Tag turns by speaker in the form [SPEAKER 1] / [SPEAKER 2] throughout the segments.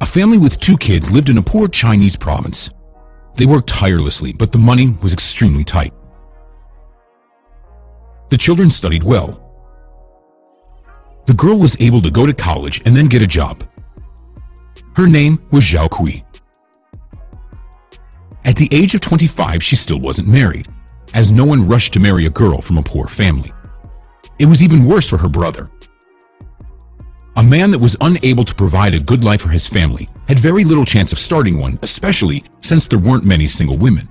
[SPEAKER 1] A family with 2 kids lived in a poor Chinese province. They worked tirelessly, but the money was extremely tight. The children studied well. The girl was able to go to college and then get a job. Her name was Zhao Kui. At the age of 25, she still wasn't married, as no one rushed to marry a girl from a poor family. It was even worse for her brother. A man that was unable to provide a good life for his family had very little chance of starting one, especially since there weren't many single women.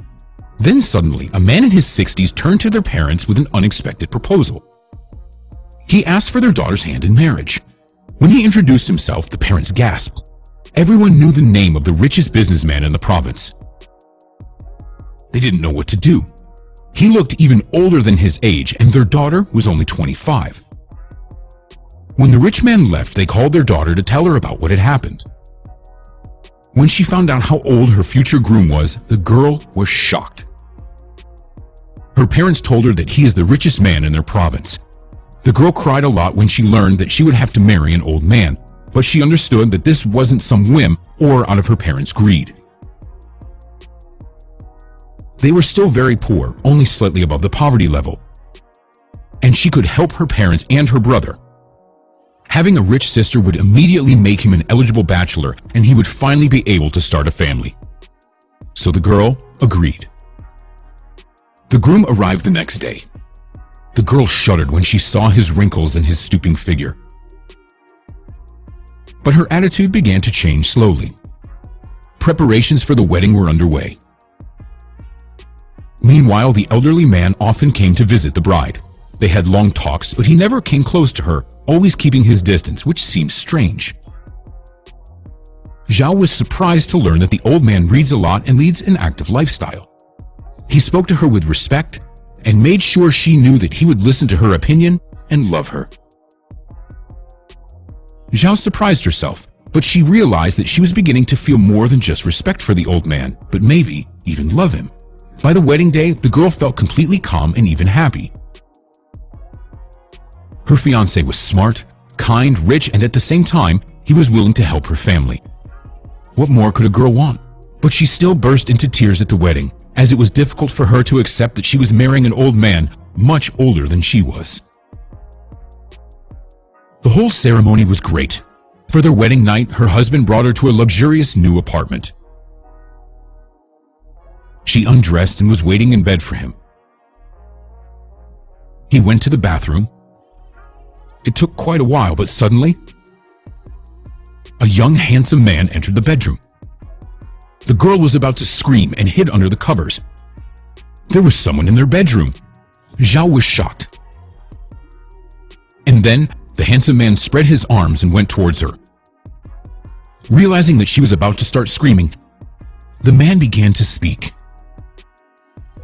[SPEAKER 1] Then suddenly, a man in his 60s turned to their parents with an unexpected proposal. He asked for their daughter's hand in marriage. When he introduced himself, the parents gasped. Everyone knew the name of the richest businessman in the province. They didn't know what to do. He looked even older than his age, and their daughter was only 25. When the rich man left, they called their daughter to tell her about what had happened. When she found out how old her future groom was, the girl was shocked. Her parents told her that he is the richest man in their province. The girl cried a lot when she learned that she would have to marry an old man, but she understood that this wasn't some whim or out of her parents' greed. They were still very poor, only slightly above the poverty level, and she could help her parents and her brother. Having a rich sister would immediately make him an eligible bachelor, and he would finally be able to start a family. So the girl agreed. The groom arrived the next day. The girl shuddered when she saw his wrinkles and his stooping figure. But her attitude began to change slowly. Preparations for the wedding were underway. Meanwhile, the elderly man often came to visit the bride. They had long talks, but he never came close to her, always keeping his distance, which seemed strange. Zhao was surprised to learn that the old man reads a lot and leads an active lifestyle. He spoke to her with respect and made sure she knew that he would listen to her opinion and love her. Zhao surprised herself, but she realized that she was beginning to feel more than just respect for the old man, but maybe even love him. By the wedding day, the girl felt completely calm and even happy. Her fiancé was smart, kind, rich, and at the same time, he was willing to help her family. What more could a girl want? But she still burst into tears at the wedding, as it was difficult for her to accept that she was marrying an old man much older than she was. The whole ceremony was great. For their wedding night, her husband brought her to a luxurious new apartment. She undressed and was waiting in bed for him. He went to the bathroom. It took quite a while, but suddenly, a young, handsome man entered the bedroom. The girl was about to scream and hid under the covers. There was someone in their bedroom. Zhao was shocked. And then, the handsome man spread his arms and went towards her. Realizing that she was about to start screaming, the man began to speak.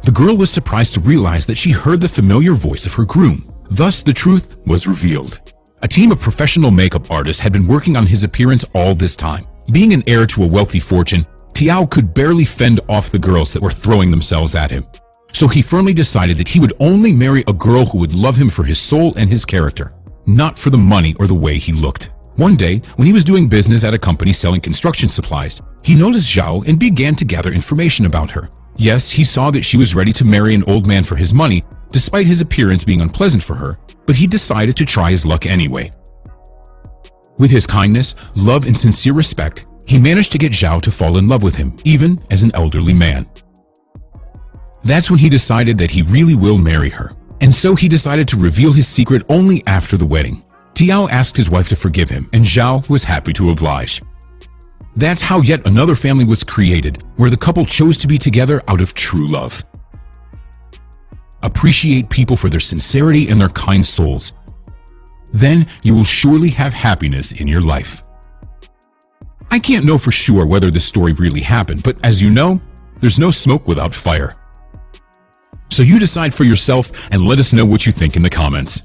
[SPEAKER 1] The girl was surprised to realize that she heard the familiar voice of her groom. Thus, the truth was revealed. A team of professional makeup artists had been working on his appearance all this time. Being an heir to a wealthy fortune, Tiao could barely fend off the girls that were throwing themselves at him. So he firmly decided that he would only marry a girl who would love him for his soul and his character, not for the money or the way he looked. One day, when he was doing business at a company selling construction supplies, he noticed Zhao and began to gather information about her. Yes, he saw that she was ready to marry an old man for his money, despite his appearance being unpleasant for her, but he decided to try his luck anyway. With his kindness, love, and sincere respect, he managed to get Zhao to fall in love with him, even as an elderly man. That's when he decided that he really will marry her, and so he decided to reveal his secret only after the wedding. Tiao asked his wife to forgive him, and Zhao was happy to oblige. That's how yet another family was created, where the couple chose to be together out of true love. Appreciate people for their sincerity and their kind souls. Then you will surely have happiness in your life. I can't know for sure whether this story really happened, but as you know, there's no smoke without fire. So you decide for yourself and let us know what you think in the comments.